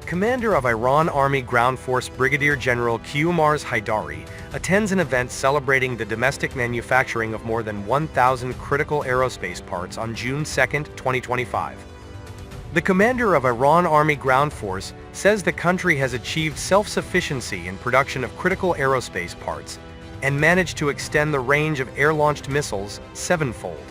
Commander of Iran Army Ground Force Brigadier General Qamar Haidari attends an event celebrating the domestic manufacturing of more than 1,000 critical aerospace parts on June 2, 2025. The commander of Iran Army Ground Force says the country has achieved self-sufficiency in production of critical aerospace parts and managed to extend the range of air-launched missiles sevenfold.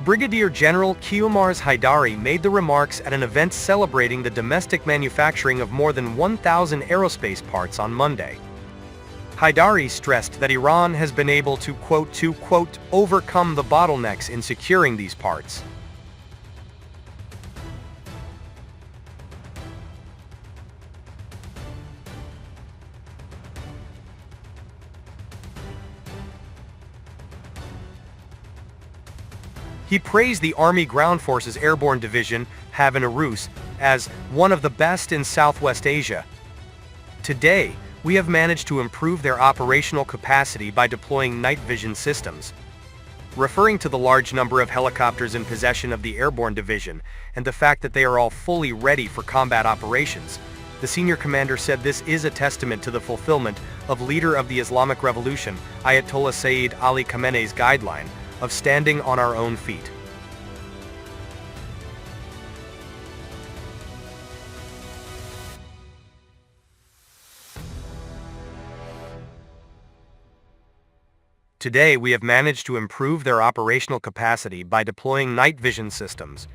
Brigadier General Qamar Haidari made the remarks at an event celebrating the domestic manufacturing of more than 1,000 aerospace parts on Monday. Haidari stressed that Iran has been able to overcome the bottlenecks in securing these parts. He praised the Army Ground Forces Airborne Division, Havan Arus, as one of the best in Southwest Asia. Today, we have managed to improve their operational capacity by deploying night vision systems. Referring to the large number of helicopters in possession of the Airborne Division and the fact that they are all fully ready for combat operations, the senior commander said this is a testament to the fulfillment of leader of the Islamic Revolution, Ayatollah Sayyid Ali Khamenei's guideline of standing on our own feet. Today, we have managed to improve their operational capacity by deploying night vision systems.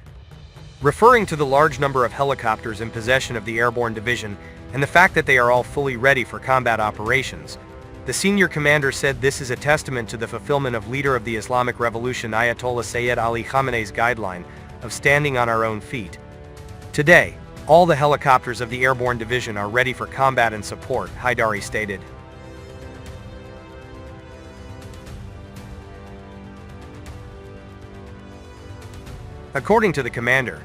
Referring to the large number of helicopters in possession of the Airborne Division and the fact that they are all fully ready for combat operations, the senior commander said this is a testament to the fulfillment of leader of the Islamic Revolution Ayatollah Sayyid Ali Khamenei's guideline of standing on our own feet. Today, all the helicopters of the Airborne Division are ready for combat and support, Haidari stated. According to the commander,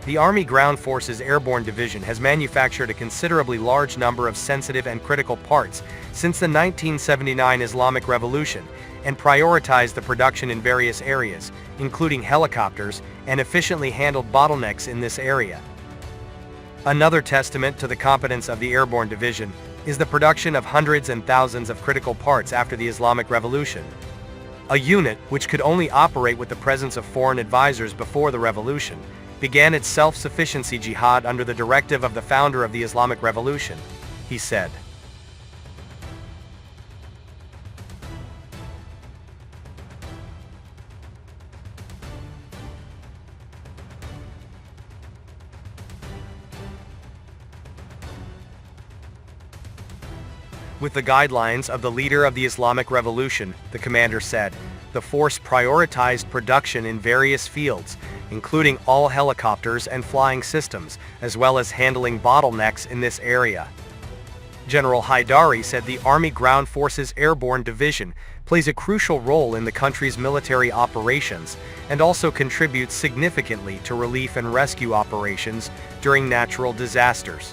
the Army Ground Forces Airborne Division has manufactured a considerably large number of sensitive and critical parts since the 1979 Islamic Revolution and prioritized the production in various areas, including helicopters, and efficiently handled bottlenecks in this area. Another testament to the competence of the Airborne Division is the production of hundreds and thousands of critical parts after the Islamic Revolution. A unit, which could only operate with the presence of foreign advisors before the revolution, began its self-sufficiency jihad under the directive of the founder of the Islamic Revolution, he said. With the guidelines of the leader of the Islamic Revolution, the commander said, the force prioritized production in various fields, including all helicopters and flying systems, as well as handling bottlenecks in this area. General Haidari said the Army Ground Forces Airborne Division plays a crucial role in the country's military operations and also contributes significantly to relief and rescue operations during natural disasters.